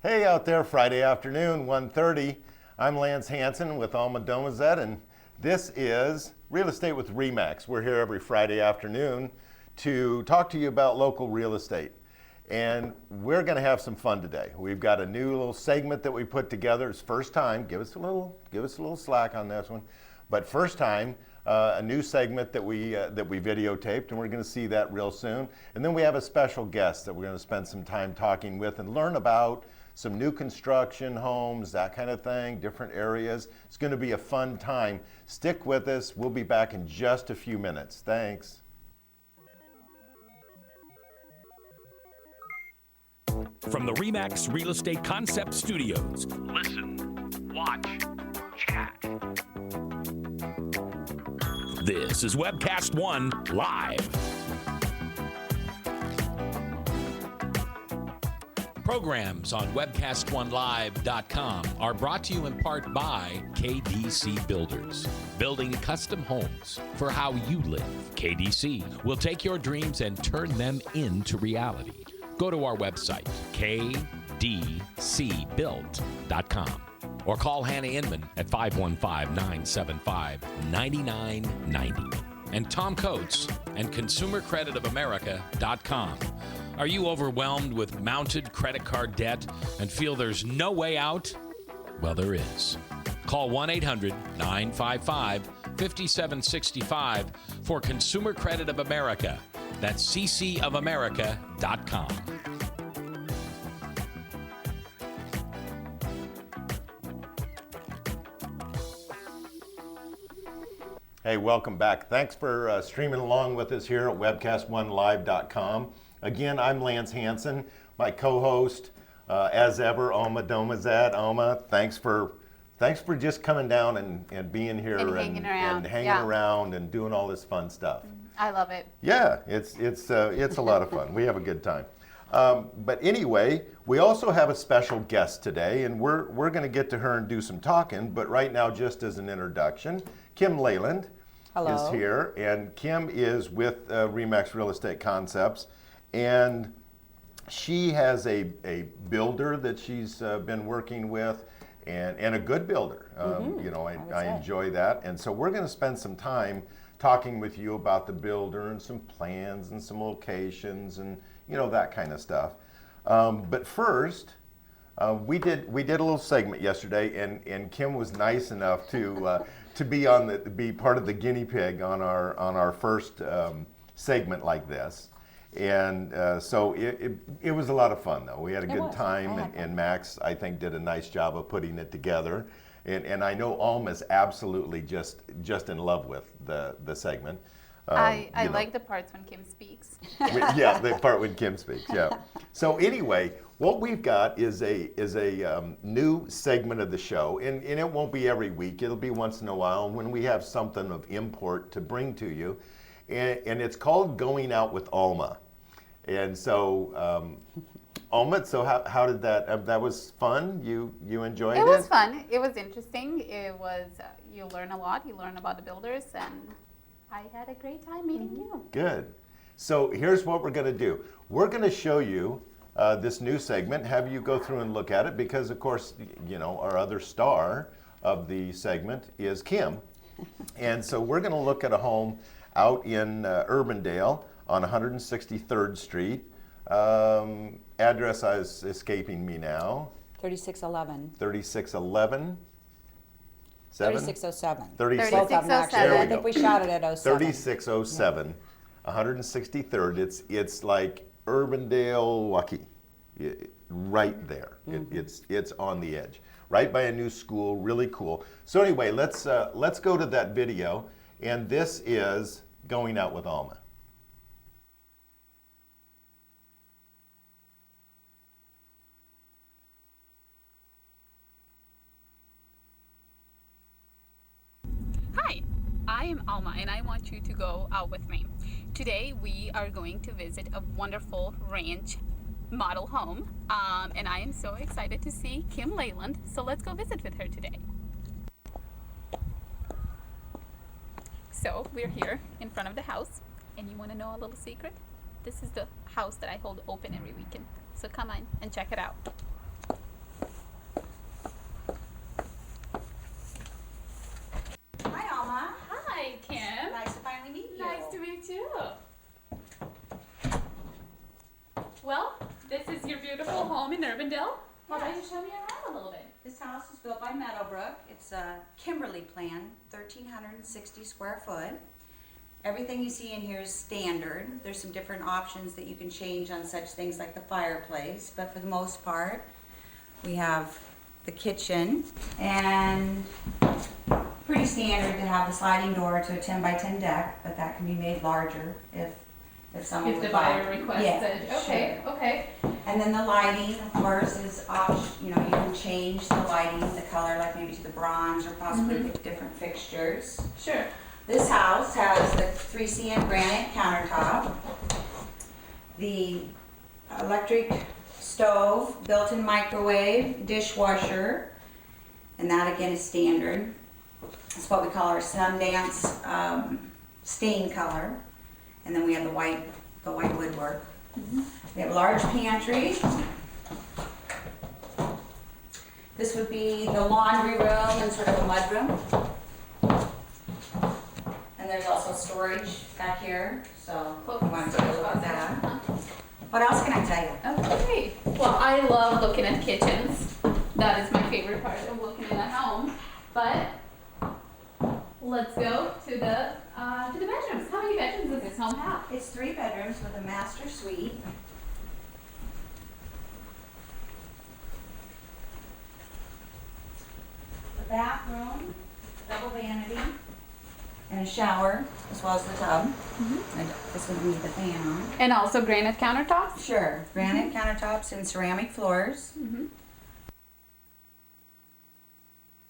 Hey out there, Friday afternoon, 1:30. I'm Lance Hansen with Alma Domazet, and this is Real Estate with RE/MAX. We're here every Friday afternoon to talk to you about local real estate. And we're going to have some fun today. We've got a new little segment that we put together. It's first time. Give us a little slack on this one. But first time, a new segment that we videotaped, and we're going to see that real soon. And then we have a special guest that we're going to spend some time talking with and learn about some new construction, homes, that kind of thing, different areas. It's going to be a fun time. Stick with us. We'll be back in just a few minutes. Thanks. From the RE/MAX Real Estate Concept Studios. Listen, watch, chat. This is Webcast 1 Live. Programs on webcast1live.com are brought to you in part by KDC Builders, building custom homes for how you live. KDC will take your dreams and turn them into reality. Go to our website, kdcbuilt.com, or call Hannah Inman at 515-975-9990. And Tom Coates and ConsumerCreditOfAmerica.com. Are you overwhelmed with mounted credit card debt and feel there's no way out? Well, there is. Call 1-800-955-5765 for Consumer Credit of America. That's ccofamerica.com. Hey, welcome back. Thanks for streaming along with us here at webcast1live.com. Again, I'm Lance Hansen, my co-host, as ever, Alma Domazet. Alma, thanks for just coming down and being here and hanging around and doing all this fun stuff. I love it. Yeah, it's a lot of fun. We have a good time. But anyway, we also have a special guest today, and we're going to get to her and do some talking. But right now, just as an introduction, Kim Leyland is here, and Kim is with RE/MAX Real Estate Concepts, and she has a builder that she's been working with, and a good builder. I enjoy that, and so we're going to spend some time talking with you about the builder and some plans and some locations and that kind of stuff. But first, we did a little segment yesterday, and Kim was nice enough to be part of the guinea pig on our first segment like this. And so it was a lot of fun, though. We had a good time, and Max, I think, did a nice job of putting it together. And I know Alma's absolutely just in love with the segment. I like the parts when Kim speaks. Yeah, the part when Kim speaks, yeah. So anyway, what we've got is a new segment of the show, and it won't be every week. It'll be once in a while when we have something of import to bring to you. And it's called Going Out with Alma. And so, Alma, so how did that, that was fun? You enjoyed it? It was fun. It was interesting. It was, you learn a lot. You learn about the builders, and I had a great time meeting you. Good. So here's what we're going to do. We're going to show you this new segment, have you go through and look at it, because, of course, our other star of the segment is Kim. And so we're going to look at a home out in Urbandale on 163rd Street. Address is escaping me now. 3611. 3611. 3607. 3607. I think we shot it at 07. 3607, 163rd. It's like Urbandale, Waukee, right there. It's on the edge, right by a new school. Really cool. So anyway, let's go to that video, and this is Going Out with Alma. Hi, I am Alma, and I want you to go out with me. Today we are going to visit a wonderful ranch model home, and I am so excited to see Kim Leyland, so let's go visit with her today. So we're here in front of the house, and you want to know a little secret? This is the house that I hold open every weekend, so come on and check it out. you. Well, this is your beautiful home in Urbandale. Why don't you show me around a little bit? This house is built by Meadowbrook. It's a Kimberly plan, 1,360 square foot. Everything you see in here is standard. There's some different options that you can change on such things like the fireplace, but for the most part, we have the kitchen, and pretty standard to have the sliding door to a 10 by 10 deck, but that can be made larger if someone If the would buyer like. requests Yeah, it. Okay, sure. okay. And then the lighting, of course, is you can change the lighting, the color, like maybe to the bronze or possibly pick different fixtures. Sure. This house has the 3cm granite countertop, the electric stove, built-in microwave, dishwasher, and that again is standard. It's what we call our Sundance stain color. And then we have the white woodwork. We have a large pantry. This would be the laundry room and sort of a mud room. And there's also storage back here, so if you want to take a look at that. What else can I tell you? Okay. Well, I love looking at kitchens. That is my favorite part of looking at a home. But let's go to the bedrooms. How many bedrooms does this home have? It's 3 bedrooms with a master suite. The bathroom, double vanity, and a shower, as well as the tub. And this would need the fan on. And also granite countertops? Sure, granite countertops and ceramic floors.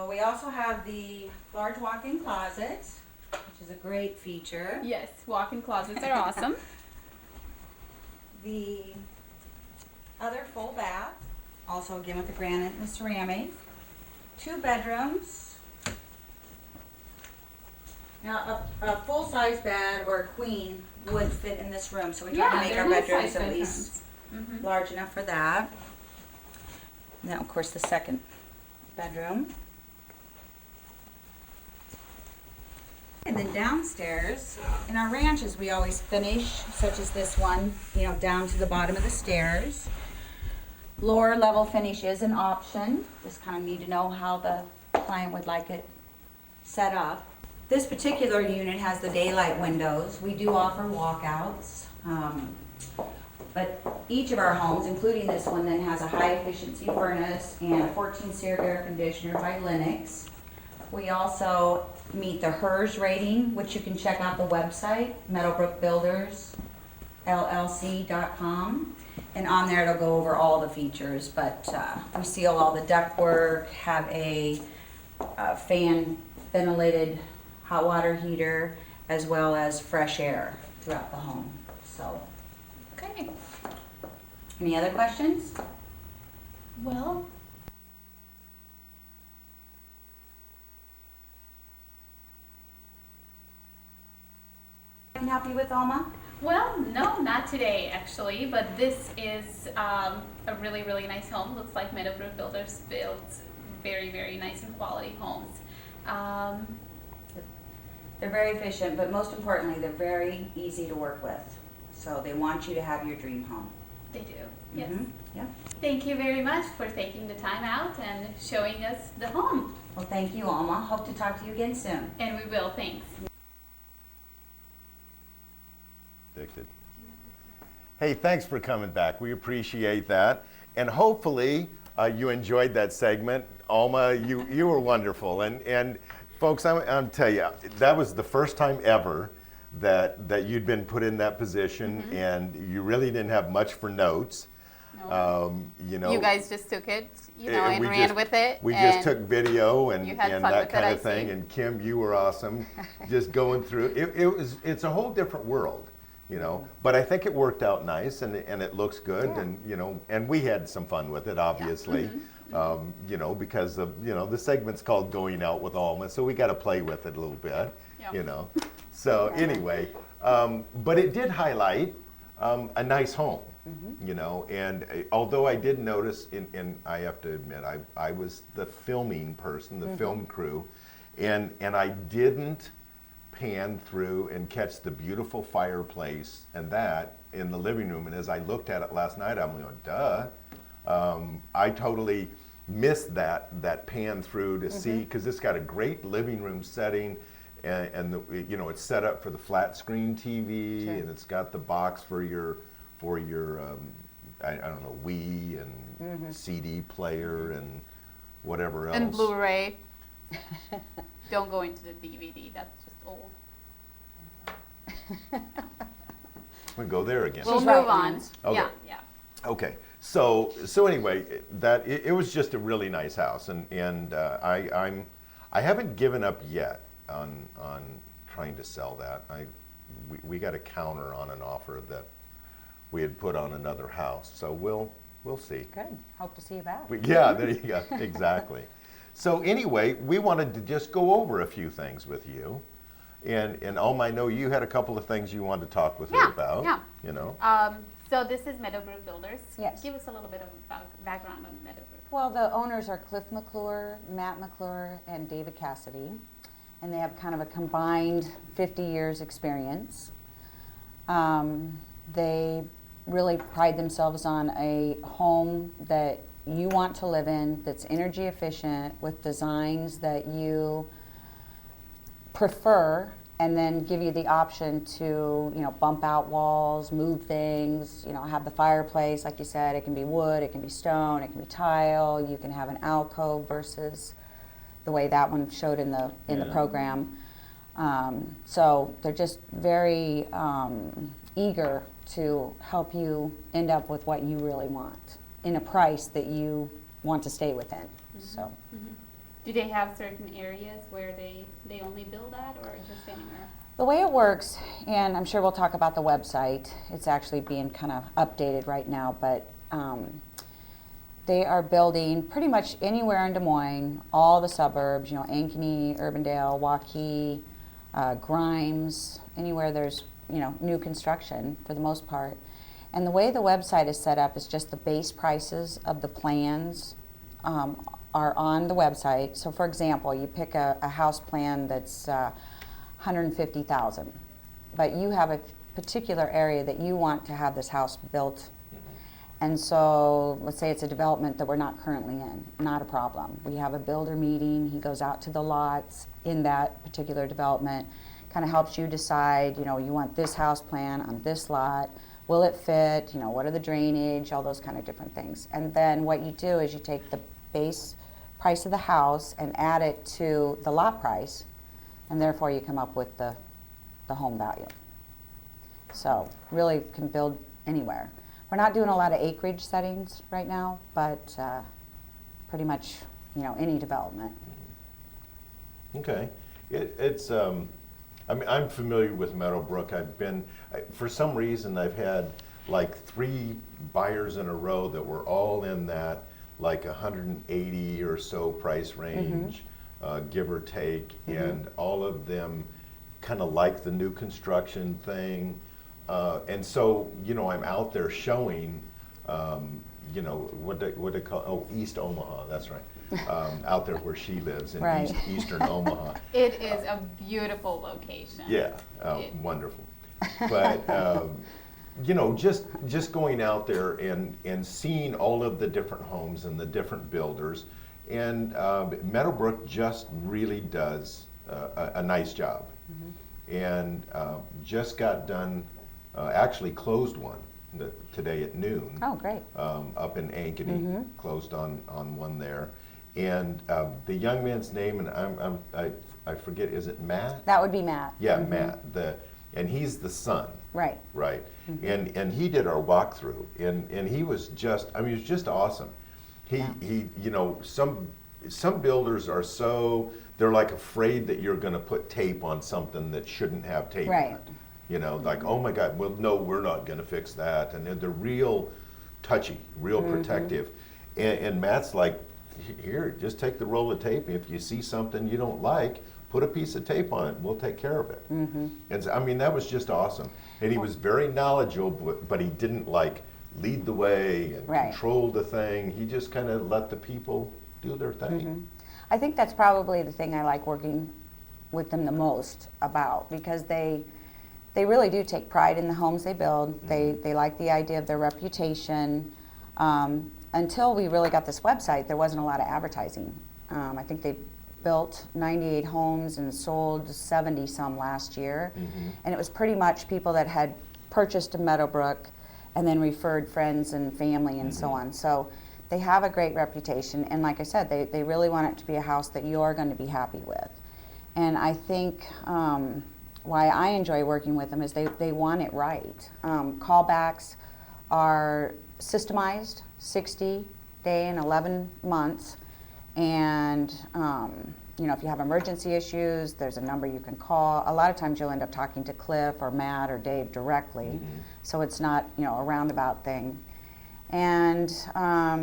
We also have the large walk-in closet, which is a great feature. Yes, walk-in closets are awesome. The other full bath, also again with the granite and the ceramic. 2 bedrooms. Now, a full-size bed or a queen would fit in this room, so we try to make they're our bedrooms nice-sized at least large enough for that. Now, of course, the second bedroom. And then downstairs, in our ranches, we always finish, such as this one, down to the bottom of the stairs. Lower level finish is an option. Just kind of need to know how the client would like it set up. This particular unit has the daylight windows. We do offer walkouts, but each of our homes, including this one, then has a high efficiency furnace and a 14-SEER air conditioner by Lennox. We also meet the HERS rating, which you can check out the website, meadowbrookbuildersllc.com. And on there it'll go over all the features, but we seal all the ductwork, have a fan ventilated hot water heater, as well as fresh air throughout the home. So, Okay. any other questions? Well, I can help you with, Alma? well, no, not today actually, but this is a really, really nice home. Looks like Meadowbrook Builders builds very, very nice and quality homes. They're very efficient, but most importantly, they're very easy to work with. So they want you to have your dream home. They do, yes. Yeah. Thank you very much for taking the time out and showing us the home. Well, thank you, Alma. Hope to talk to you again soon. And we will, thanks. Addicted. Hey, thanks for coming back. We appreciate that. And hopefully you enjoyed that segment. Alma, you were wonderful. And folks, I'm tell you, that was the first time ever that you'd been put in that position, and you really didn't have much for notes. No. You guys just took it, and ran with it. We just took video and you had fun that with kind it, of I thing. see. And Kim, you were awesome, just going through. It's a whole different world, But I think it worked out nice, and it looks good, Yeah. and and we had some fun with it, obviously. Because of the segment's called Going Out with Alma, so we got to play with it a little bit, Yeah. So anyway, but it did highlight a nice home, and although I did notice, and I have to admit, I was the filming person, the film crew, and I didn't pan through and catch the beautiful fireplace and that in the living room. And as I looked at it last night, I'm going, duh. I totally missed that pan through to see, because it's got a great living room setting, and it's set up for the flat screen TV, Sure. and it's got the box for your I don't know, Wii and CD player and whatever else. And Blu-ray. Don't go into the DVD. That's just old. We go there again. We'll She's move right, on. Lance. Okay. Yeah. Okay, so anyway, it was just a really nice house, and I haven't given up yet on trying to sell that. We got a counter on an offer that we had put on another house, so we'll see. Good. Hope to see you back. Yeah, there you go. Exactly. So anyway, we wanted to just go over a few things with you, and Alma, I know you had a couple of things you wanted to talk with her Yeah, about. yeah. You know. So this is Meadowbrook Builders. Yes. Give us a little bit of background on Meadowbrook. Well, the owners are Cliff McClure, Matt McClure, and David Cassidy, and they have kind of a combined 50 years experience. They really pride themselves on a home that you want to live in, that's energy efficient, with designs that you prefer, and then give you the option to, bump out walls, move things, have the fireplace, like you said. It can be wood, it can be stone, it can be tile. You can have an alcove versus the way that one showed in the program. So they're just very eager to help you end up with what you really want in a price that you want to stay within. So. Do they have certain areas where they only build at, or just anywhere? The way it works, and I'm sure we'll talk about the website, it's actually being kind of updated right now, but they are building pretty much anywhere in Des Moines, all the suburbs, Ankeny, Urbandale, Waukee, Grimes, anywhere there's, new construction for the most part. And the way the website is set up is just the base prices of the plans are on the website. So for example, you pick a house plan that's $150,000, but you have a particular area that you want to have this house built. And so let's say it's a development that we're not currently in, not a problem. We have a builder meeting, he goes out to the lots in that particular development, kind of helps you decide, you want this house plan on this lot, will it fit, what are the drainage, all those kind of different things. And then what you do is you take the base price of the house and add it to the lot price, and therefore you come up with the home value. So really can build anywhere. We're not doing a lot of acreage settings right now, but pretty much, any development. Okay. It's I'm familiar with Meadowbrook. For some reason, I've had like 3 buyers in a row that were all in that like 180 or so price range, give or take, and all of them kind of like the new construction thing. And so, I'm out there showing, what they call, East Omaha, that's right. Out there where she lives in Right. eastern Omaha. It is a beautiful location. Yeah, wonderful. But, just going out there and seeing all of the different homes and the different builders. And Meadowbrook just really does a nice job. And just got done, actually closed one today at noon. Oh, great. Up in Ankeny, closed on one there. And the young man's name, and I forget, is it Matt? That would be Matt. Yeah, Matt. And he's the son. Right. Right. And he did our walkthrough, and he was just, he was just awesome. He some builders are they're like afraid that you're going to put tape on something that shouldn't have tape Right. on it. Like, oh my God, well, no, we're not going to fix that. And they're real touchy, real protective. And Matt's like, here, just take the roll of tape. If you see something you don't like, put a piece of tape on it. We'll take care of it. And so, that was just awesome. And he was very knowledgeable, but he didn't like lead the way and Right. control the thing. He just kind of let the people do their thing. I think that's probably the thing I like working with them the most about, because they really do take pride in the homes they build. They like the idea of their reputation. Until we really got this website, there wasn't a lot of advertising. I think they built 98 homes and sold 70 some last year. And it was pretty much people that had purchased a Meadowbrook and then referred friends and family and so on. So they have a great reputation, and like I said, they really want it to be a house that you're going to be happy with. And I think why I enjoy working with them is they want it right. Callbacks are systemized, 60 day and 11 months. And you know, if you have emergency issues, there's a number you can call. A lot of times you'll end up talking to Cliff or Matt or Dave directly, so it's not, you know, a roundabout thing. And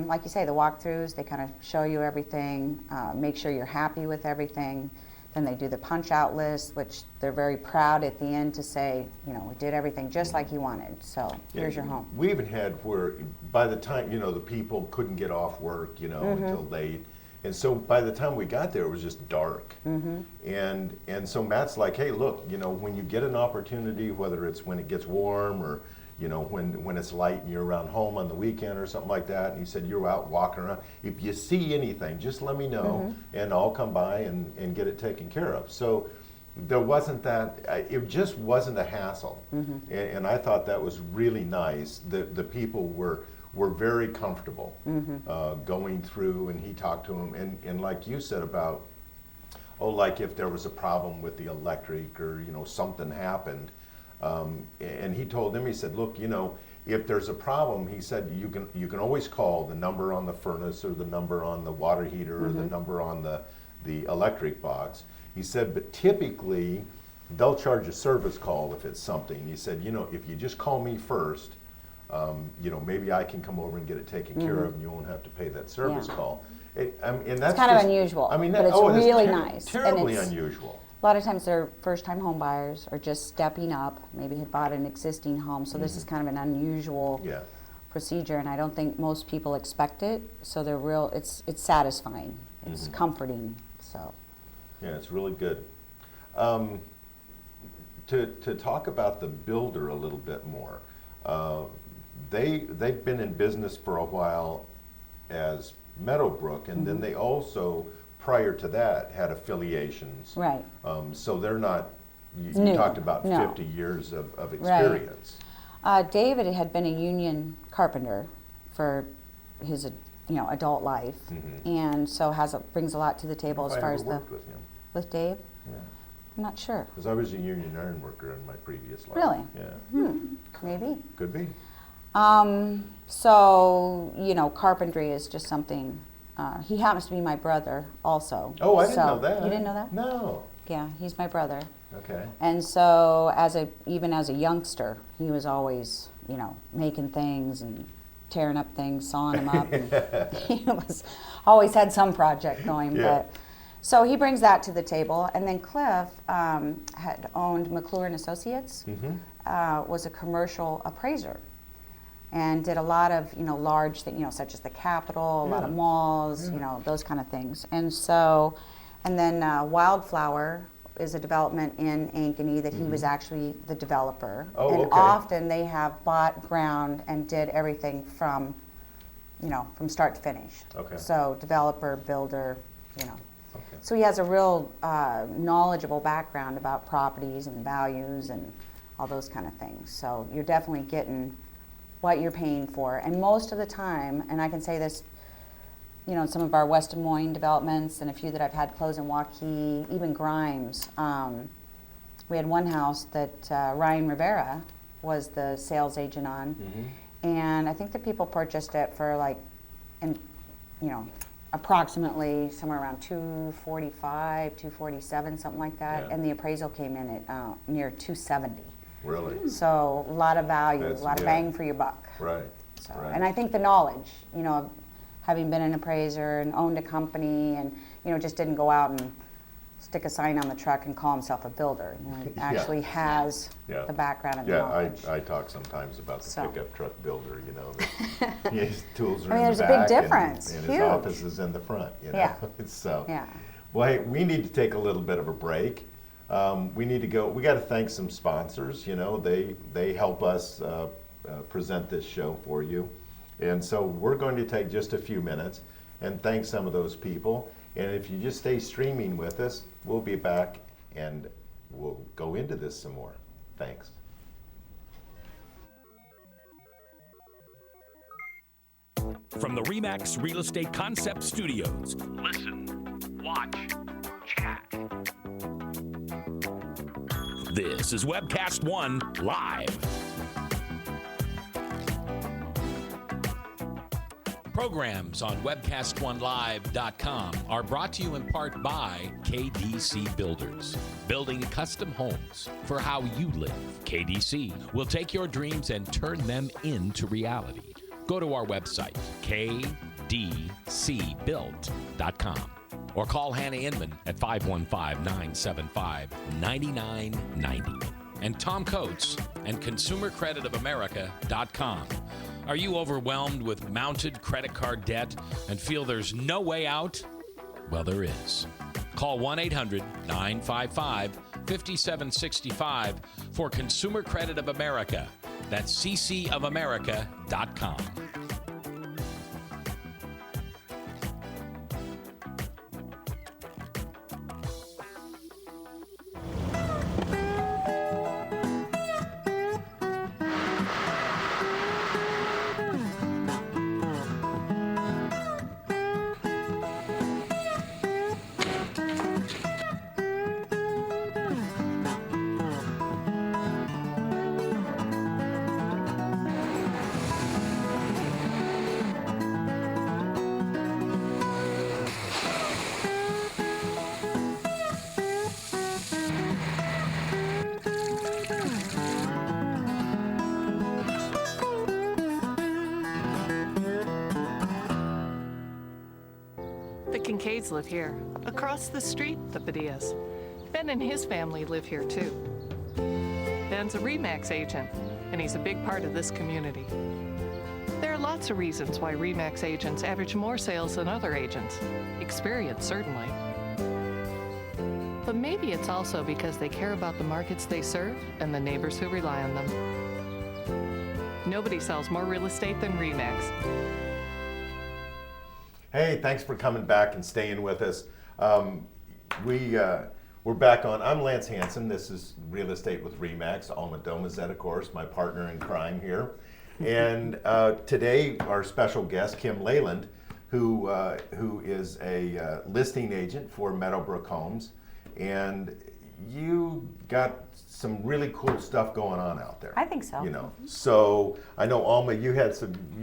like you say, the walkthroughs, they kind of show you everything, make sure you're happy with everything. Then they do the punch out list, which they're very proud at the end to say, you know, we did everything just like you wanted. So here's your home. We even had where by the time, you know, the people couldn't get off work, you know, until late. And so by the time we got there, it was just dark. And so Matt's like, hey, look, you know, when you get an opportunity, whether it's when it gets warm or, you know, when it's light and you're around home on the weekend or something like that, and he said, you're out walking around, if you see anything, just let me know, and I'll come by and get it taken care of. So there wasn't that, it just wasn't a hassle. And I thought that was really nice. The people were very comfortable going through, and he talked to them, and like you said about, oh, like if there was a problem with the electric or, you know, something happened, and he told them, he said, look, you know, if there's a problem, he said, you can always call the number on the furnace or the number on the water heater or the number on the electric box. He said, but typically they'll charge a service call if it's something. He said, you know, if you just call me first, you know, maybe I can come over and get it taken care of, and you won't have to pay that service call. And that's It's kind of unusual, I mean, but it's really nice. Terribly And unusual. a lot of times they're first-time home buyers or just stepping up, maybe had bought an existing home, so this is kind of an unusual procedure, and I don't think most people expect it, so it's satisfying, it's comforting, so. Yeah, it's really good. To talk about the builder a little bit more, they've been in business for a while as Meadowbrook, and then they also, prior to that, had affiliations. Right. So they're not, you New. talked about No. 50 years of experience. David had been a union carpenter for his, you know, adult life, and so brings a lot to the table as far as worked with him. with Dave. Yeah. I'm not sure. Because I was a union iron worker in my previous life. Really? Yeah. Maybe. Could be. So, you know, carpentry is just something, he happens to be my brother also. Oh, I didn't So- know that. You didn't know that? No. Yeah, he's my brother. Okay. And so even as a youngster, he was always, you know, making things and tearing up things, sawing them up. And he was always had some project going. Yeah. But so he brings that to the table. And then Cliff had owned McClure and Associates, was a commercial appraiser, and did a lot of, you know, large things, you know, such as the Capitol, a lot of malls, you know, those kind of things. And so, and then Wildflower is a development in Ankeny that he was actually the developer. Oh, and okay. often they have bought ground and did everything from, you know, from start to finish. Okay. So developer, builder, you know. Okay. So he has a real knowledgeable background about properties and values and all those kind of things. So you're definitely getting what you're paying for. And most of the time, and I can say this, you know, in some of our West Des Moines developments and a few that I've had close in Waukee, even Grimes, we had one house that Ryan Rivera was the sales agent on. And I think the people purchased it for like, you know, approximately somewhere around 245, 247, something like that. Yeah. And the appraisal came in at near 270. Really? So a lot of value, That's- a lot of yeah. bang for your buck. Right. So, Right. and I think the knowledge, you know, of having been an appraiser and owned a company and, you know, just didn't go out and stick a sign on the truck and call himself a builder. You know, he actually has the background and the knowledge. I talk sometimes about the So. pickup truck builder, you know, that his tools are I mean, in there's the a big back difference. and Huge. his office is in the front, you know. Yeah. So, Yeah. well, hey, we need to take a little bit of a break. We got to thank some sponsors. You know, they help us present this show for you. And so we're going to take just a few minutes and thank some of those people. And if you just stay streaming with us, we'll be back and we'll go into this some more. Thanks. From the RE/MAX Real Estate Concept Studios. Listen, watch, chat. This is Webcast 1 Live. Programs on webcast1live.com are brought to you in part by KDC Builders. Building custom homes for how you live. KDC will take your dreams and turn them into reality. Go to our website, kdcbuilt.com, or call Hannah Inman at 515-975-9990. And Tom Coates and ConsumerCreditOfAmerica.com. Are you overwhelmed with mounted credit card debt and feel there's no way out? Well, there is. Call 1-800-955-5765 for Consumer Credit of America. That's ccofamerica.com. The Kincaids live here. Across the street, the Padillas. Ben and his family live here too. Ben's a RE/MAX agent, and he's a big part of this community. There are lots of reasons why RE/MAX agents average more sales than other agents. Experience, certainly. But maybe it's also because they care about the markets they serve and the neighbors who rely on them. Nobody sells more real estate than RE/MAX. Hey, thanks for coming back and staying with us. We're back on. I'm Lance Hansen. This is Real Estate with RE/MAX. Alma Domazet, of course, my partner in crime here. And today, our special guest, Kim Leyland, who is a listing agent for Meadowbrook Homes. And you got some really cool stuff going on out there. I think so. You know, so I know Alma, you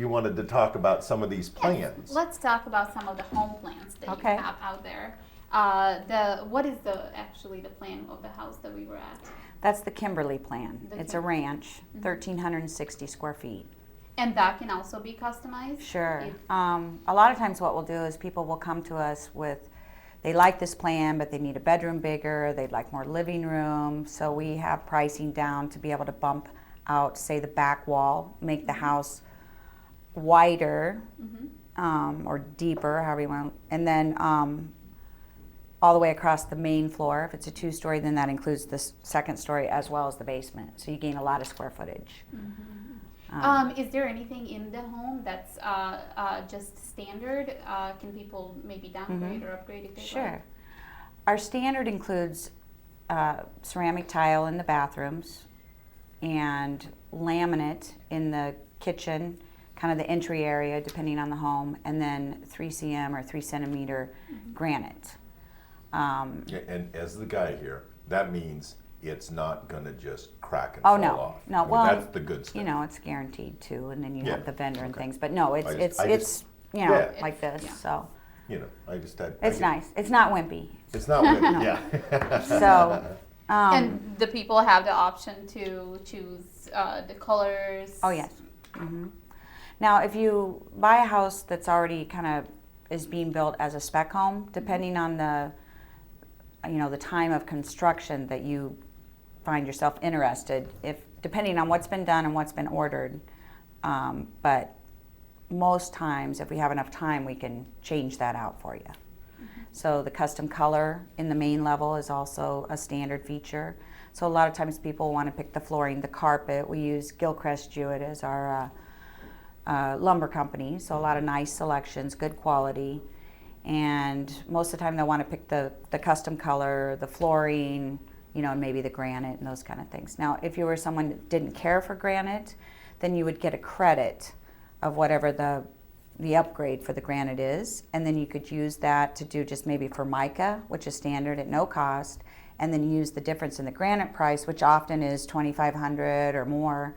wanted to talk about some of these plans. Let's talk about some of the home plans that Okay. you have out there. What is actually the plan of the house that we were at? That's the Kimberly plan. The It's a ranch, 1,360 square feet. And that can also be customized? Sure. If- A lot of times what we'll do is people will come to us with, they like this plan, but they need a bedroom bigger, they'd like more living room. So we have pricing down to be able to bump out, say, the back wall, make the house wider or deeper, however you want. And then all the way across the main floor. If it's a 2-story, then that includes the second story as well as the basement. So you gain a lot of square footage. Is there anything in the home that's just standard? Can people maybe downgrade or upgrade if they Sure. like? Our standard includes ceramic tile in the bathrooms and laminate in the kitchen, kind of the entry area depending on the home, and then 3 cm or 3 centimeter granite. Yeah, and as the guy here, that means it's not going to just crack and Oh fall no, off. no. I mean, Well, that's the good stuff. you know, it's guaranteed too, and then you Yeah, have the vendor and okay. things. But no, it's I it's you know, yeah. like this. Yeah. So You know, I just had. it's nice. It's not wimpy. It's not wimpy, yeah. So And the people have the option to choose the colors. oh yes. Now, if you buy a house that's already kind of is being built as a spec home, depending on the the time of construction that you find yourself interested, if depending on what's been done and what's been ordered, but most times, if we have enough time, we can change that out for you. So the custom color in the main level is also a standard feature. So a lot of times people want to pick the flooring, the carpet. We use Gilchrist Jewett as our lumber company, so a lot of nice selections, good quality. And most of the time they'll want to pick the custom color, the flooring, and maybe the granite and those kind of things. Now, if you were someone that didn't care for granite, then you would get a credit of whatever the upgrade for the granite is, and then you could use that to do just maybe for mica, which is standard at no cost, and then use the difference in the granite price, which often is $2,500 or more,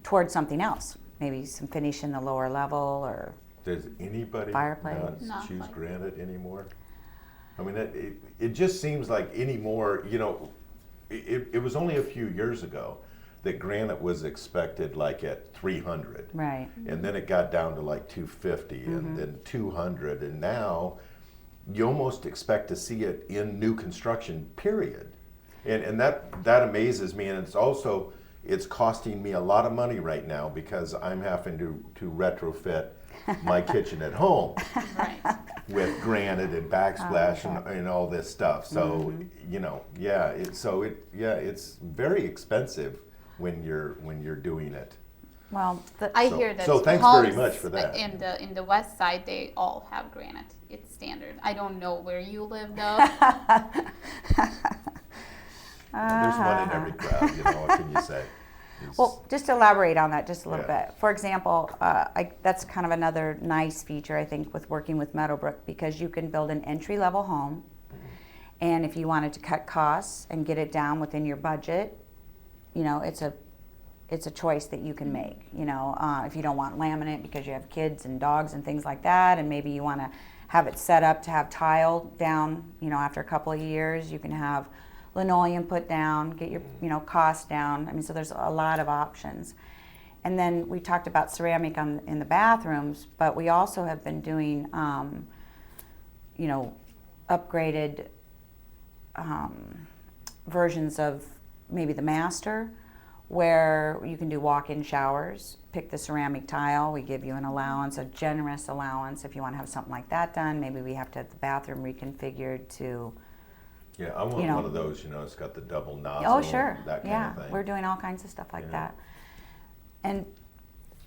towards something else, maybe some finish in the lower level or Does anybody fireplace. not choose granite anymore? I mean, it just seems like anymore, it was only a few years ago that granite was expected like at 300. Right. And then it got down to like 250 and then 200. And now you almost expect to see it in new construction, period. And that amazes me. And it's costing me a lot of money right now because I'm having to retrofit my kitchen at home Right. with granite and backsplash and all this stuff. So, it's very expensive when you're doing it. Well, I hear that. So thanks very homes much for that. In the west side, they all have granite. It's standard. I don't know where you live though. There's one in every crowd, what can you say? well, just to elaborate on that just a little Yeah. bit. For example, that's kind of another nice feature, I think, with working with Meadowbrook, because you can build an entry-level home, and if you wanted to cut costs and get it down within your budget, it's a choice that you can make. If you don't want laminate because you have kids and dogs and things like that, and maybe you want to have it set up to have tile down, after a couple of years, you can have linoleum put down, get your costs down. I mean, so there's a lot of options. And then we talked about ceramic in the bathrooms, but we also have been doing upgraded versions of maybe the master, where you can do walk-in showers, pick the ceramic tile. We give you an allowance, a generous allowance if you want to have something like that done. Maybe we have to have the bathroom reconfigured to. Yeah, I want one of those, it's got the double nozzle. Oh, sure. That kind yeah, of thing. we're doing all kinds of stuff like that. And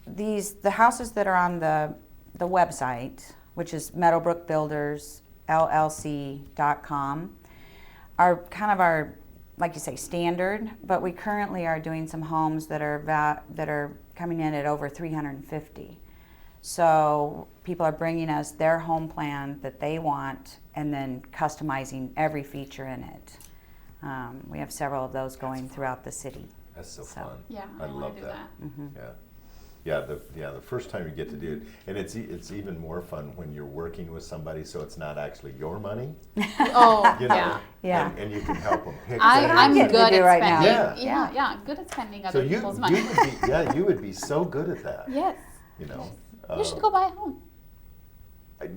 the houses that are on the website, which is meadowbrookbuildersllc.com, are kind of our, like you say, standard, but we currently are doing some homes that are coming in at over 350. So people are bringing us their home plan that they want and then customizing every feature in it. We have several of those going throughout the city. That's so fun. Yeah, I I wanna love do that. that. The first time you get to do it, and it's even more fun when you're working with somebody, so it's not actually your money. Oh, Yeah. And you can help them pick I'm things. good at spending. right now. Yeah. Good at spending So other you people's would money. be you would be so good at that. Yes. You should go buy a home.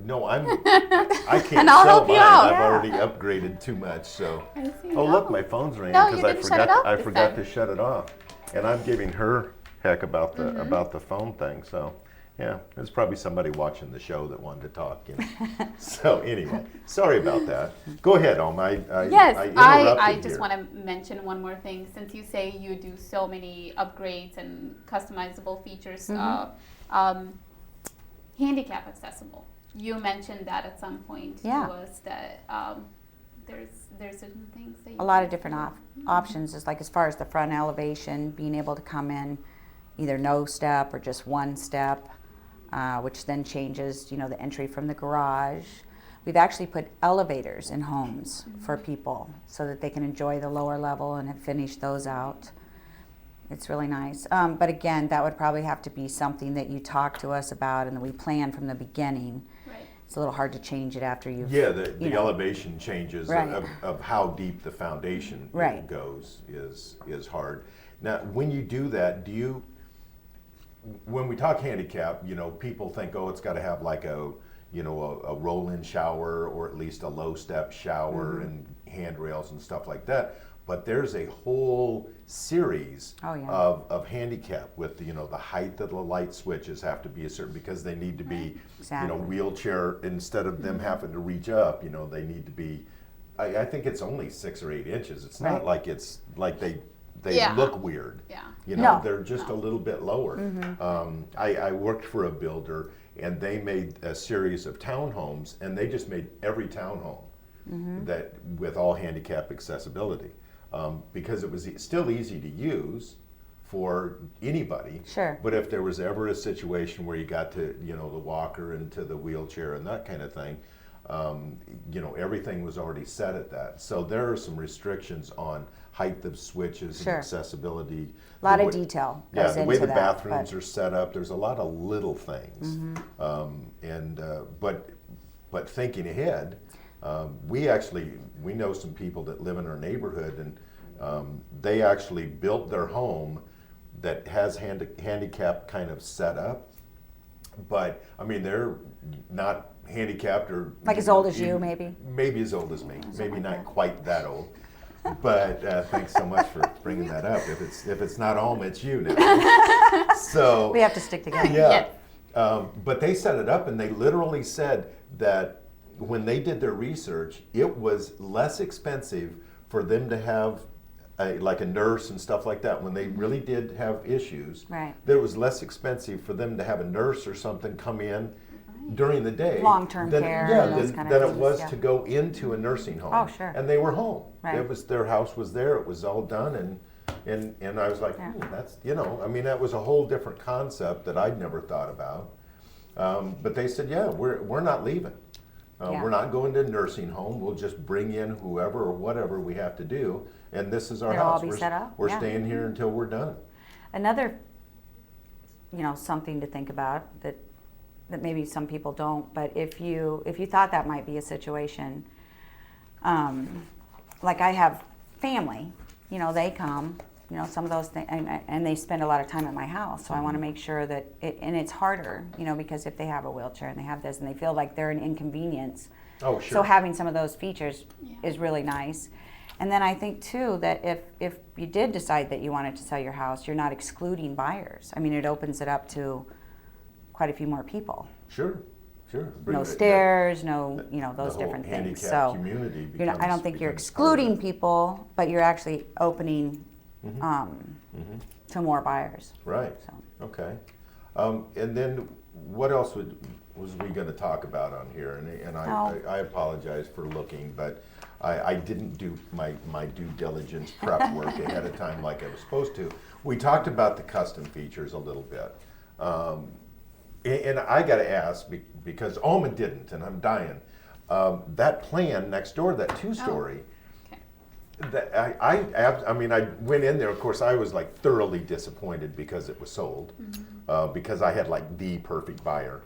No, I can't And I'll sell help you mine. out. I've already upgraded too much. So, I see. oh look, my phone's ringing No, you because didn't shut it off I this forgot time. to shut it off, and I'm giving her heck about the phone thing. So, yeah, there's probably somebody watching the show that wanted to talk. So anyway, sorry about that. Go ahead, Alma. Yes, interrupted I just here. want to mention one more thing. Since you say you do so many upgrades and customizable features, handicap accessible. You mentioned that at some point to us that there's certain things that you A lot of different options, is like as far as the front elevation, being able to come in either no step or just one step, which then changes, the entry from the garage. We've actually put elevators in homes for people so that they can enjoy the lower level and finish those out. It's really nice. But again, that would probably have to be something that you talk to us about and that we plan from the beginning. Right. It's a little hard to change it after you've. Yeah, the elevation changes Right. of how deep the foundation Right. goes is hard. Now, when you do that, when we talk handicap, people think, oh, it's got to have like a roll-in shower or at least a low-step shower and handrails and stuff like that. but there's a whole series Oh, yeah. of handicap with the height of the light switches have to be a certain, because they need to be Exactly. wheelchair, instead of them having to reach up, they need to be. I think it's only 6 or 8 inches. It's not Right. like it's like they Yeah. look weird. Yeah. No. They're just a little bit lower. I worked for a builder, and they made a series of townhomes, and they just made every townhome that with all handicap accessibility, because it was still easy to use for anybody. Sure. But if there was ever a situation where you got to the walker into the wheelchair and that kind of thing, everything was already set at that. So there are some restrictions on height of switches Sure. and accessibility. A lot The of way- detail Yeah, goes the way into the that, bathrooms but- are set up, there's a lot of little things. But thinking ahead, we know some people that live in our neighborhood, and they actually built their home that has handicap kind of set up. But I mean, they're not handicapped or Like as old as you, maybe? Maybe as old as me, maybe not quite that old. But thanks so much for bringing that up. If it's not Alma, it's you now. So We have to stick together. yeah. But they set it up, and they literally said that when they did their research, it was less expensive for them to have like a nurse and stuff like that. When they really did have issues, Right. that it was less expensive for them to have a nurse or something come in during the day. Long-term care Yeah, and those kind of than it things, was yeah. to go into a nursing home. Oh, sure. And they were home. Right. It was, their house was there, it was all done, and I was like, Yeah. that's, I mean, that was a whole different concept that I'd never thought about. But they said, yeah, we're not leaving. Yeah. We're not going to a nursing home. We'll just bring in whoever or whatever we have to do, and this is our It'll all house. be set up, We're yeah. staying here until we're done. Another, something to think about that maybe some people don't, but if you thought that might be a situation, like I have family, they come, some of those things, and they spend a lot of time at my house, so I want to make sure that, and it's harder, because if they have a wheelchair and they have this and they feel like they're an inconvenience. Oh, So sure. having some of those features Yeah. is really nice. And then I think too that if you did decide that you wanted to sell your house, you're not excluding buyers. I mean, it opens it up to quite a few more people. Sure. Bring No it- stairs, no, the those whole different things. handicapped So community I don't becomes- think you're becomes part of excluding it. people, but you're actually opening to more buyers. Right. So. Okay. And then what else was we going to talk about on here? And Oh. I apologize for looking, but I didn't do my due diligence prep work ahead of time like I was supposed to. We talked about the custom features a little bit. And I got to ask, because Alma didn't, and I'm dying, that plan next door, that two-story, Okay. that I mean, I went in there. Of course, I was like thoroughly disappointed because it was sold, because I had like the perfect buyer,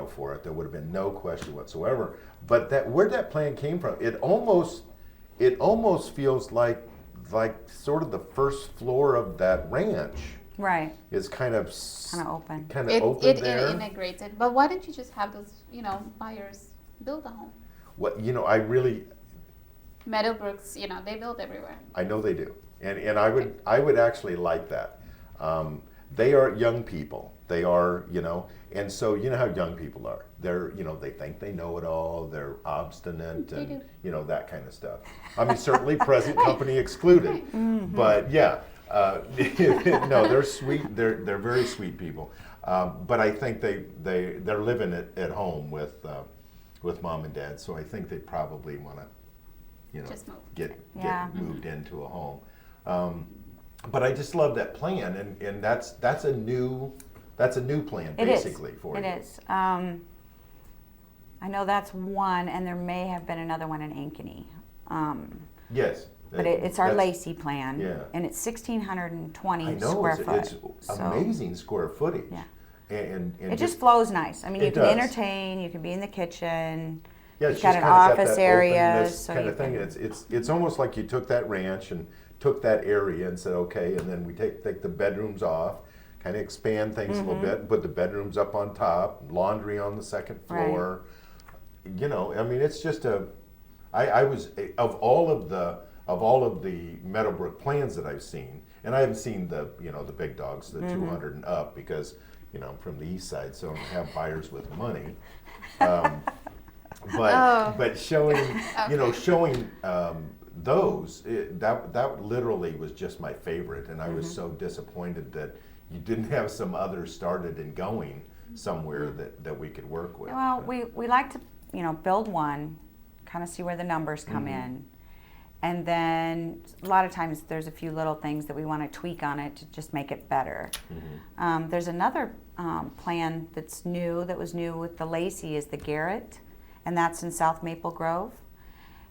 for it. There would have been no question whatsoever. But where that plan came from, it almost feels like sort of the first floor of that ranch Right. is kind of open. It there. integrated. But why don't you just have those, buyers build a home? What I really. Meadowbrooks, they build everywhere. I know they do, and I would actually like that. They are young people. They are, and so how young people are. They're, they think they know it all. They're obstinate They and do. That kind of stuff. I mean, certainly present company excluded, but yeah, no, they're sweet. They're very sweet people. But I think they're living at home with mom and dad. So I think they probably want to, Just move. get Yeah. moved into a home. But I just love that plan, and that's a new plan It is. basically for you. It is. I know that's one, and there may have been another one in Ankeny. Yes. But it's our That's- Lacey plan, Yeah. and it's 1,620 I know square it's, foot. it's So amazing square footage. Yeah. And It just flows nice. I mean, you It can does. entertain, you can be in the kitchen. Yeah, You've it's got just an kind of got office that area, openness so kind you of thing. can- It's almost like you took that ranch and took that area and said, okay, and then we take the bedrooms off, kind of expand things a little bit, put the bedrooms up on top, laundry on the second floor. I mean, it's just I was of all of the of all of the Meadowbrook plans that I've seen, and I haven't seen the, the big dogs, the 200 and up, because, I'm from the east side, so I don't have buyers with money. But showing, showing those, that literally was just my favorite, and I was so disappointed that you didn't have some others started and going somewhere that we could work with. Well, we like to, build one, kind of see where the numbers come in. And then a lot of times there's a few little things that we want to tweak on it to just make it better. There's another plan that was new with the Lacey is the Garrett, and that's in South Maple Grove.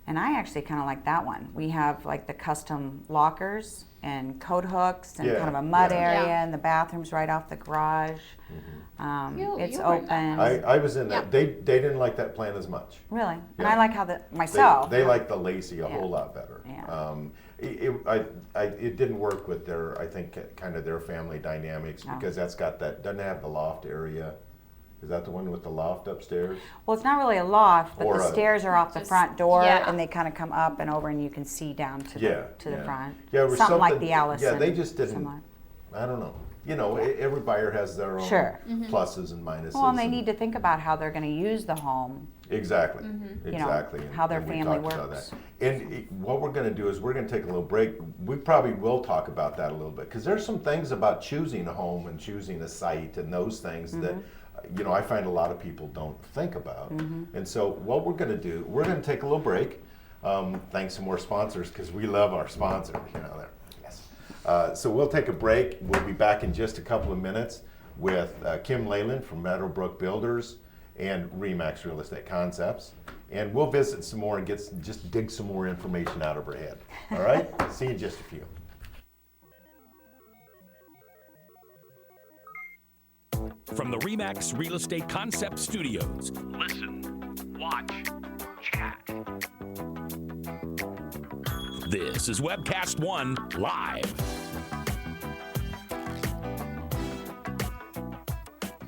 And I actually kind of like that one. We have like the custom lockers and coat hooks and kind of a mud area, and the bathroom's right off the garage. It's you were in open. that I was in that. They didn't like that plan as much. Really? And I like how myself. They like the Lacey a whole lot better. Yeah. It didn't work with their, I think, kind of their family dynamics, because that's got doesn't it have the loft area? Is that the one with the loft upstairs? Well, it's not really a loft, but Or the a- stairs are off the front door, yeah. and they kind of come up and over, and you can see down to the front. Yeah, it was something like the Allison. Yeah, they just didn't. somewhat. I don't know. Every buyer has their own Sure. pluses and minuses. Well, and they need to think about how they're going to use the home. Exactly. Exactly. how their we family talked about works. that. And what we're going to do is we're going to take a little break. We probably will talk about that a little bit, because there's some things about choosing a home and choosing a site and those things that I find a lot of people don't think about. And so what we're going to do, we're going to take a little break. Thanks some more sponsors, because we love our sponsors. Yes. So we'll take a break. We'll be back in just a couple of minutes with Kim Leyland from Meadowbrook Builders and Remax Real Estate Concepts. And we'll visit some more and just dig some more information out of her head. All right? See you in just a few. From the Remax Real Estate Concept Studios. Listen, watch, chat. This is Webcast 1 Live.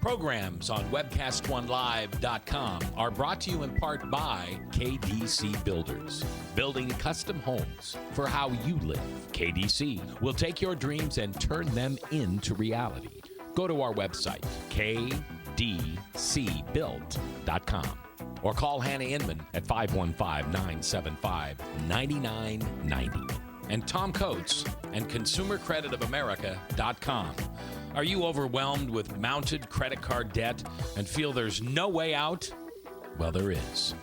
Programs on webcast1live.com are brought to you in part by KDC Builders. Building custom homes for how you live. KDC will take your dreams and turn them into reality. Go to our website, kdcbuilt.com, or call Hannah Inman at 515-975-9990. And Tom Coates and ConsumerCreditOfAmerica.com. Are you overwhelmed with mounted credit card debt and feel there's no way out? Well, there is.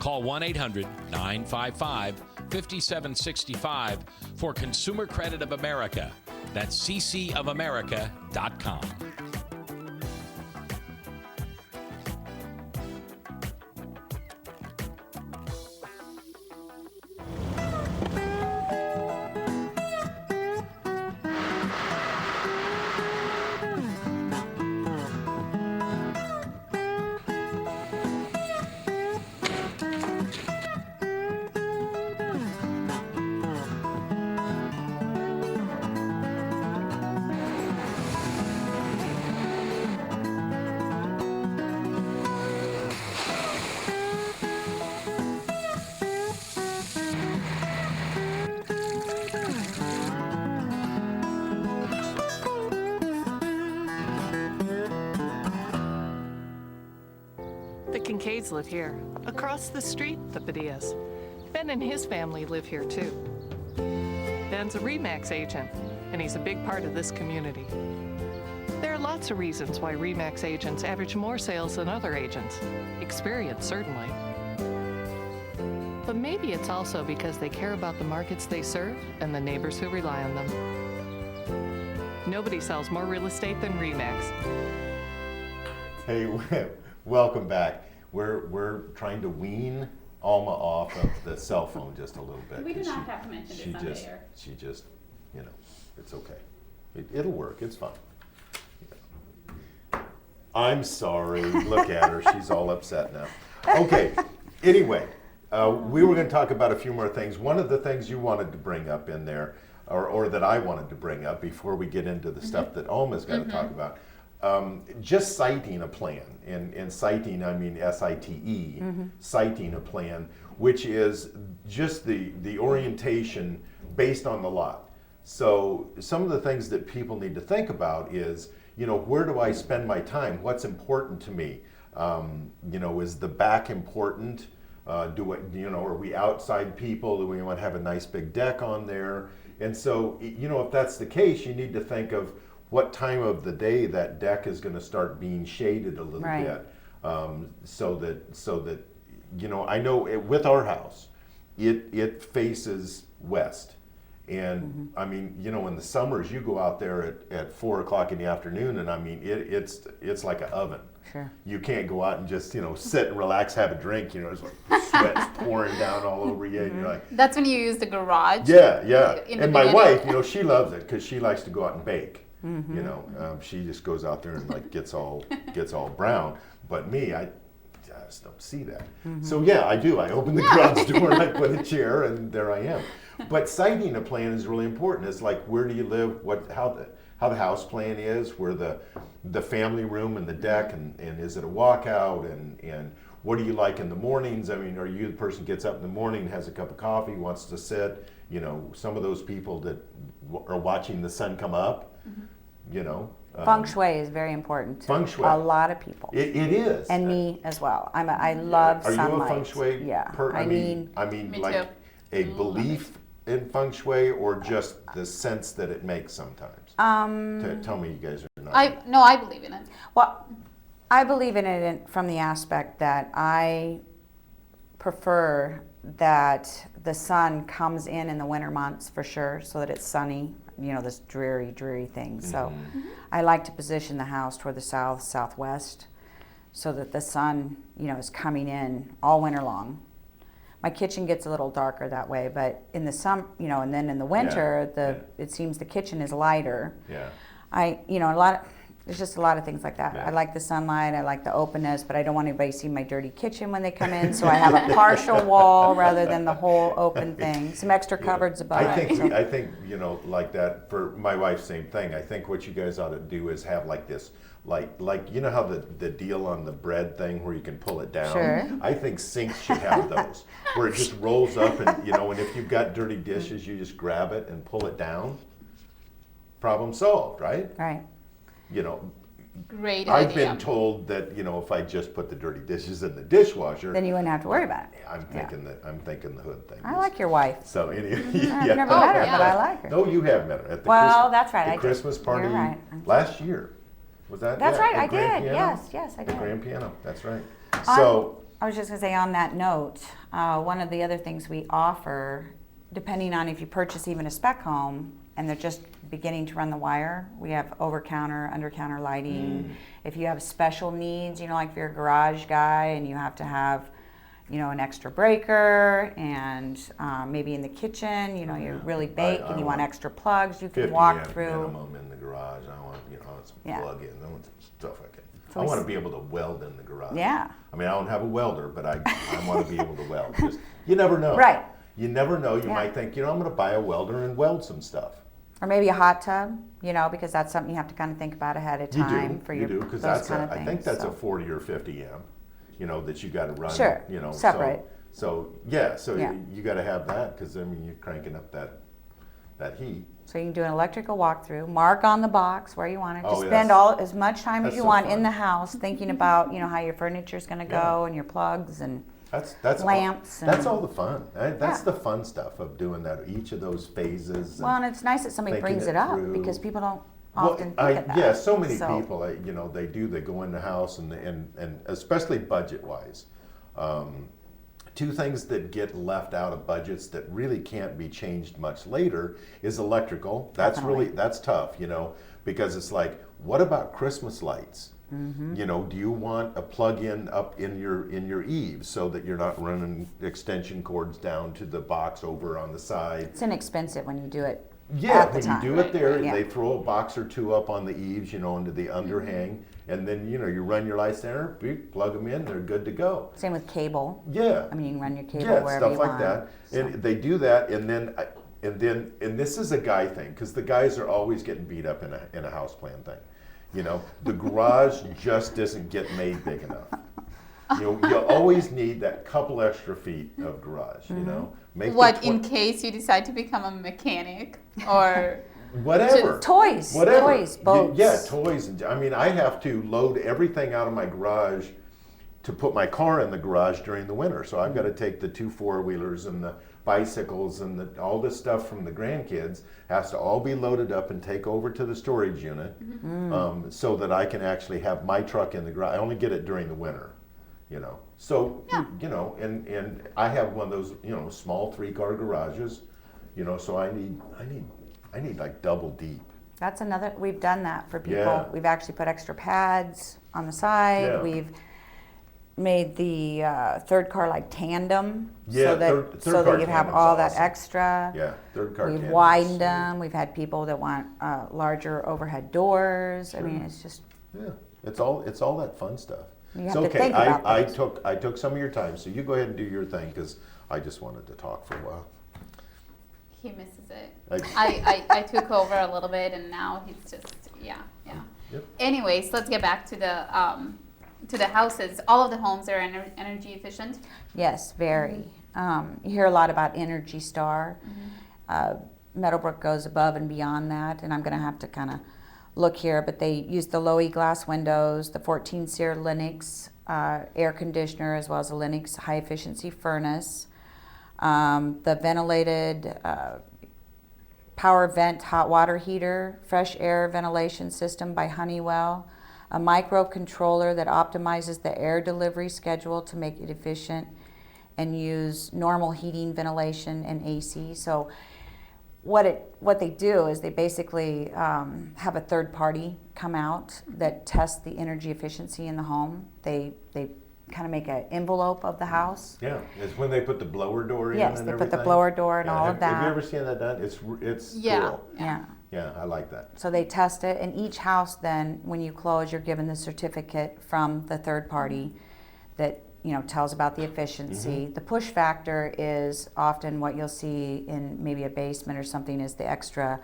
Call 1-800-955-5765 for Consumer Credit of America. That's ccofamerica.com. The Kincaids live here. Across the street, the Padillas. Ben and his family live here too. Ben's a Remax agent, and he's a big part of this community. There are lots of reasons why Remax agents average more sales than other agents. Experience, certainly. But maybe it's also because they care about the markets they serve and the neighbors who rely on them. Nobody sells more real estate than Remax. Hey, welcome back. We're trying to wean Alma off of the cell phone just a little bit. We do 'cause not have to mention this on the air. She just, it's okay. It'll work. It's fine. I'm sorry. Look at her. She's all upset now. Okay. Anyway, we were going to talk about a few more things. One of the things you wanted to bring up in there, or that I wanted to bring up before we get into the stuff that Alma's got to talk about, just citing a plan, and citing, I mean SITE, citing a plan. which is just the orientation based on the lot. So some of the things that people need to think about is, where do I spend my time? What's important to me? Is the back important? Are we outside people? Do we want to have a nice big deck on there? And so, if that's the case, you need to think of what time of the day that deck is going to start being shaded a little bit, so that I know with our house, it faces west. And I mean, in the summers you go out there at 4 o'clock in the afternoon, and I mean it's like an oven. Sure. You can't go out and just sit and relax, have a drink. It's like sweat's pouring down all over you, and you're like. That's when you use the garage. Yeah. In the And my beginning. wife, she loves it because she likes to go out and bake. She just goes out there and like gets all brown. But me, I just don't see that. So yeah, I do. I open the garage door and I put a chair, and there I am. But siting a plan is really important. It's like, where do you live? How the house plan is, where the family room and the deck, and is it a walkout, and what do you like in the mornings? I mean, are you the person who gets up in the morning, has a cup of coffee, wants to sit? Some of those people that are watching the sun come up. Feng Shui is very important to Feng Shui. a lot of people. It is. And me as well. I love Are sunlight. you a Feng Shui? Yeah. I mean, Me like too. a belief in Feng Shui, or just the sense that it makes sometimes. Tell me, you guys are not. I believe in it. Well, I believe in it from the aspect that I prefer that the sun comes in the winter months for sure, so that it's sunny, this dreary thing. So I like to position the house toward the southwest, so that the sun, is coming in all winter long. My kitchen gets a little darker that way, but in the summer, and then in the winter, it seems the kitchen is lighter. Yeah. There's just a lot of things like that. Yeah. I like the sunlight, I like the openness, but I don't want anybody to see my dirty kitchen when they come in, so I have a partial wall rather than the whole open thing. Some extra cupboards above I it. think, like that, for my wife, same thing. I think what you guys ought to do is have like this, like how the deal on the bread thing where you can pull it down? Sure. I think sinks should have those, where it just rolls up, and and if you've got dirty dishes, you just grab it and pull it down. Problem solved, right? Right. Great I've idea. been told that if I just put the dirty dishes in the dishwasher, Then you wouldn't have to worry about it. I'm thinking the hood thing. I like your wife. So anyway, I've never met her, but I like her. No, you have met her at the Well, that's right, I the did. Christmas party You're right. last year. Was that? That's yeah, right, the I grand did. piano? Yes, I The did. grand piano. That's right. On- So I was just going to say, on that note, one of the other things we offer, depending on if you purchase even a spec home and they're just beginning to run the wire, we have over-counter, under-counter lighting. If you have special needs, like if you're a garage guy and you have to have, an extra breaker, and maybe in the kitchen, you're really bake and you want extra plugs, you can 50 walk amp through. minimum in the garage. I want some Yeah. plug-in. I want some stuff I can. So I we want to s- be able to weld in the garage. Yeah. I mean, I don't have a welder, but I want to be able to weld. Just, you never know. Right. You never know. You Yeah. might think, I'm going to buy a welder and weld some stuff. Or maybe a hot tub, because that's something you have to kind of think about ahead of time for your because those that's kind of I things. think that's so. a 40 or 50 amp, that you got to run. Sure, separate. So Yeah. you got to have that, because you're cranking up that heat. So you can do an electrical walkthrough, mark on the box where you want it. Oh, Just yeah, spend as much time as that's you so want fun. in the house thinking about, how your furniture's going to go Yeah. and your plugs and That's lamps All, that's and- all the fun. That's Yeah. the fun stuff of doing that. Each of those phases. well, and it's nice that somebody thinking brings it it up through. because people don't often think of that. Yeah, so many people, they go in the house and especially budget-wise. Two things that get left out of budgets that really can't be changed much later is electrical. That's tough, because it's like, what about Christmas lights? Do you want a plug-in up in your eaves so that you're not running extension cords down to the box over on the side? It's inexpensive when you do it Yeah, at the when time. you do it there, Yeah. they throw a box or two up on the eaves, into the underhang, and then you run your lights there, beep, plug them in, they're good to go. Same with cable. Yeah. I mean, you can run your cable Yeah, wherever stuff you like want. that. So- And they do that, and this is a guy thing, because the guys are always getting beat up in a house plan thing. The garage just doesn't get made big enough. You always need that couple extra feet of garage, you know. Make the What, in case you decide to become a mechanic or? whatever. Toys, Whatever. toys, boats. Yeah, toys. I mean, I have to load everything out of my garage to put my car in the garage during the winter. So I've got to take the 2 4-wheelers and the bicycles and all this stuff from the grandkids has to all be loaded up and take over to the storage unit so that I can actually have my truck in the garage. I only get it during the winter, you know. So, you know, and I have one of those, you know, small 3-car garages, you know, so I need like double deep. That's another, we've done that for people. Yeah. We've actually put extra pads on the side. Yeah. We've made the third car like tandem Yeah, so that third so car that you have tandem's all that awesome. extra. Yeah, third car We've tandem. widened them. We've had people that want larger overhead doors. I mean, it's just Yeah, it's all that fun stuff. You It's have to okay. think about I things. took some of your time, so you go ahead and do your thing because I just wanted to talk for a while. He misses it. I- I took over a little bit, and now he's just yeah. Yep. Anyways, let's get back to the houses. All of the homes are energy efficient. yes, very. You hear a lot about Energy Star. Meadowbrook goes above and beyond that, and I'm going to have to kind of look here, but they use the low E glass windows, the 14 SEER Linux air conditioner, as well as a Linux high efficiency furnace, the ventilated power vent hot water heater, fresh air ventilation system by Honeywell, a microcontroller that optimizes the air delivery schedule to make it efficient and use normal heating, ventilation, and AC. So what they do is they basically have a third party come out that tests the energy efficiency in the home. They kind of make an envelope of the house. Yeah, it's when they put the blower door in. Yes, and they put the everything. blower door and all of Have you that. ever seen that done? It's Yeah. cool. Yeah. Yeah, I like that. So they test it, and each house then, when you close, you're given the certificate from the third party that, you know, tells about the efficiency. The push factor is often what you'll see in maybe a basement or something is the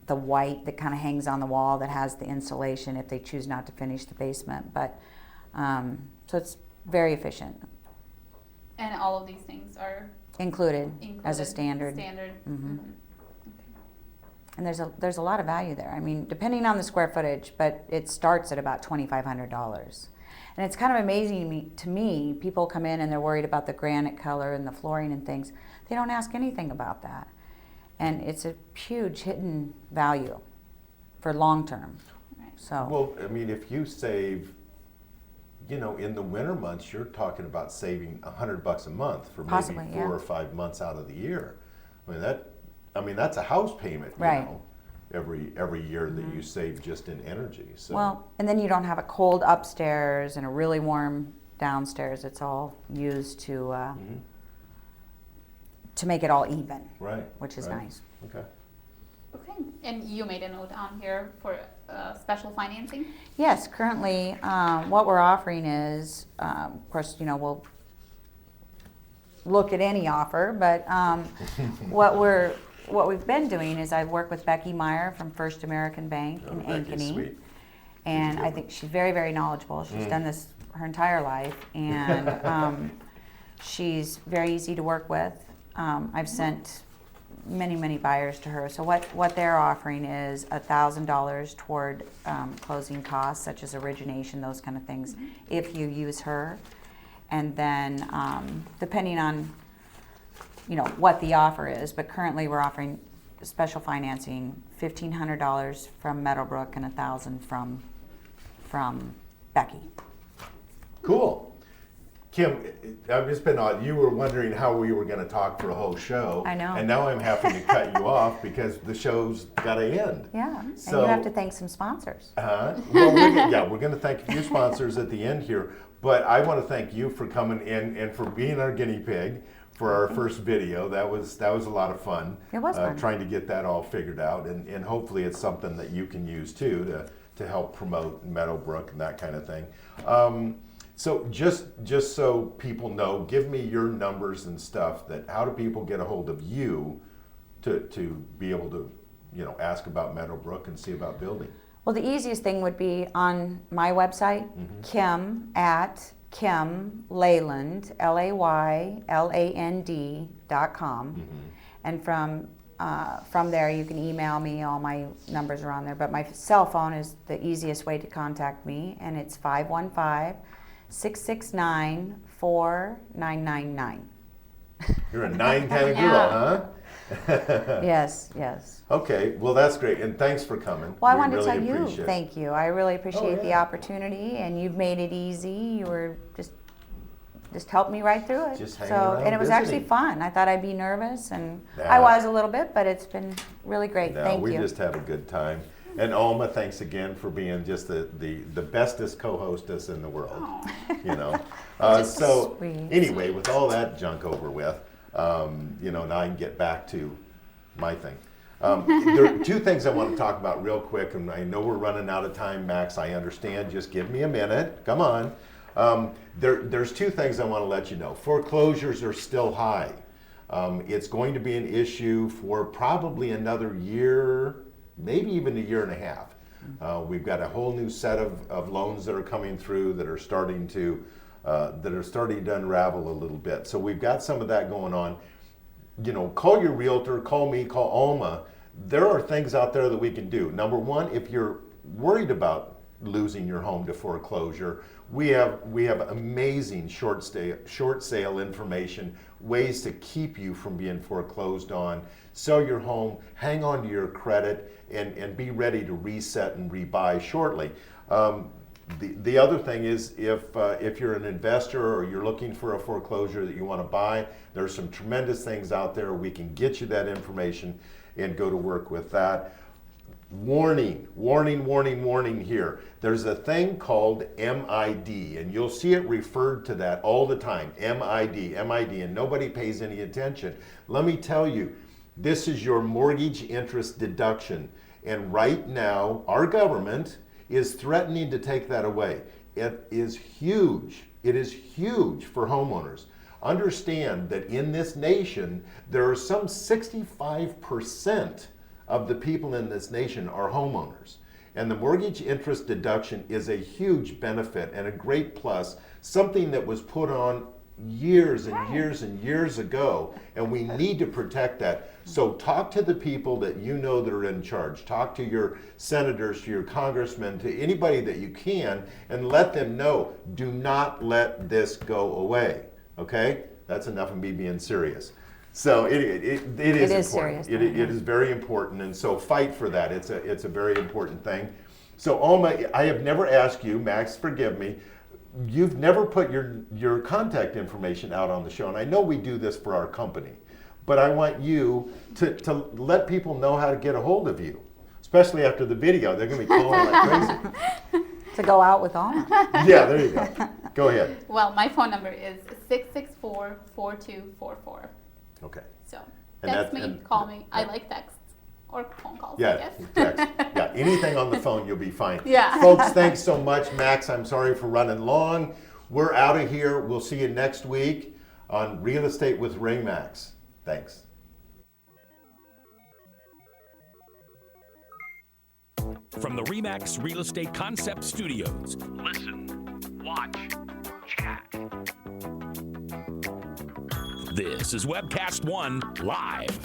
white that kind of hangs on the wall that has the insulation if they choose not to finish the basement. But, so it's very efficient, And all of these things are included included as a standard. And there's a lot of value there. I mean, depending on the square footage, but it starts at about $2,500. And it's kind of amazing to me, people come in and they're worried about the granite color and the flooring and things. They don't ask anything about that. And it's a huge hidden value for long term. Right. So, Well, I mean, if you save, you know, in the winter months, you're talking about saving $100 a month for maybe Possibly, 4 yeah. or 5 months out of the year. I mean, that's a house payment, you Right. know, every year that you save just in energy. So well, and then you don't have a cold upstairs and a really warm downstairs. It's all used to make it all even, right, which is right. nice. Okay. Okay. And you made a note on here for special financing. Yes, currently, what we're offering is, of course, you know, we'll look at any offer, but what we've been doing is I work with Becky Meyer from First American Bank in Becky's Ankeny, sweet. and I think she's very, very knowledgeable. She's done this her entire life, and she's very easy to work with. I've sent many buyers to her. So what they're offering is $1,000 toward closing costs, such as origination, those kind of things, if you use her. And then depending on, you know, what the offer is, but currently we're offering special financing, $1,500 from Meadowbrook and $1,000 from Becky. Cool. Kim, I've just been odd. You were wondering how we were going to talk for a whole show. I know. And now I'm having to cut you off because the show's got to end. Yeah, and So- you have to thank some sponsors. Well, we're going to thank a few sponsors at the end here, but I want to thank you for coming in and for being our guinea pig for our first video. That was a lot of fun. It was fun. Trying to get that all figured out, and hopefully it's something that you can use too to help promote Meadowbrook and that kind of thing. So just so people know, give me your numbers and stuff. How do people get a hold of you to be able to, you know, ask about Meadowbrook and see about building? Well, the easiest thing would be on my website, Kim at Kim Leyland, LAYLAND.com. And from there you can email me. All my numbers are on there, but my cell phone is the easiest way to contact me, and it's 515-669-4999. You're a 9 kind of girl, huh? Yes. Okay, well that's great, and thanks for coming. Well, I We wanted to really tell you, appreciate it. thank you. I really appreciate the yeah. opportunity, and you've made it easy. You were just helped me right through it. Just hanging around and it was actually visiting. fun. I thought I'd be nervous, and Nah. I was a little bit, but it's been really great. No, Thank we you. just have a good time. And Alma, thanks again for being just the bestest co-hostess in the world. You know. Just So sweet. anyway, with all that junk over with, now I can get back to my thing. There are two things I want to talk about real quick, and I know we're running out of time, Max. I understand. Just give me a minute. Come on. There's two things I want to let you know. Foreclosures are still high. It's going to be an issue for probably another year, maybe even a year and a half. We've got a whole new set of loans that are coming through that are starting to unravel a little bit. So we've got some of that going on. Call your realtor, call me, call Alma. There are things out there that we can do. Number one, if you're worried about losing your home to foreclosure, we have amazing short sale information, ways to keep you from being foreclosed on. Sell your home, hang on to your credit, and be ready to reset and rebuy shortly. The other thing is if you're an investor or you're looking for a foreclosure that you want to buy, there's some tremendous things out there. We can get you that information and go to work with that. Warning here. There's a thing called MID, and you'll see it referred to that all the time. MID, and nobody pays any attention. Let me tell you, this is your mortgage interest deduction. And right now, our government is threatening to take that away. It is huge. It is huge for homeowners. Understand that in this nation, there are some 65% of the people in this nation are homeowners. And the mortgage interest deduction is a huge benefit and a great plus, something that was put on years and years and years ago, and we need to protect that. So talk to the people that you know that are in charge. Talk to your senators, to your congressmen, to anybody that you can, and let them know, do not let this go away, okay? That's enough of me being serious. So it is important. Serious. It is very important, and so fight for that. It's a very important thing. So Alma, I have never asked you, Max, forgive me, you've never put your contact information out on the show, and I know we do this for our company, but I want you to let people know how to get a hold of you, especially after the video. They're going to be calling like crazy. To go out with Alma. Yeah, there you go. Go ahead. Well, my phone number is 664-4244. Okay. So And text that- me, call me. I like texts or phone calls, I Yeah, guess. text. Yeah, anything on the phone, you'll be fine. Yeah. Folks, thanks so much. Max, I'm sorry for running long. We're out of here. We'll see you next week on Real Estate with Ray Max. Thanks. From the RE/MAX Real Estate Concept Studios. Listen, watch, chat. This is Webcast 1 Live.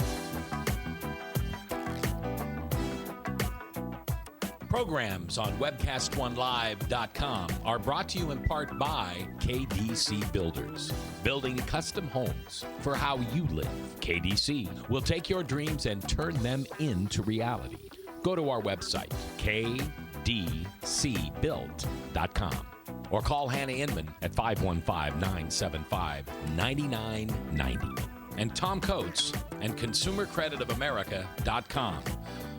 Programs on webcast1live.com are brought to you in part by KDC Builders. Building custom homes for how you live. KDC will take your dreams and turn them into reality. Go to our website, kdcbuilt.com, or call Hannah Inman at 515-975-9990. And Tom Coates and ConsumerCreditOfAmerica.com.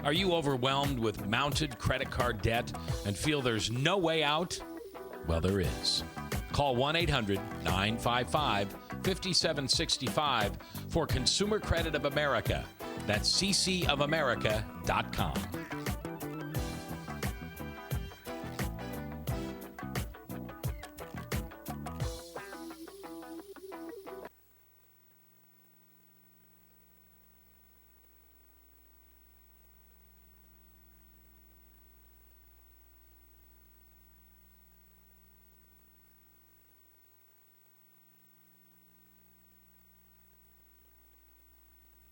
Are you overwhelmed with mounted credit card debt and feel there's no way out? Well, there is. Call 1-800-955-5765 for Consumer Credit of America. That's ccofamerica.com.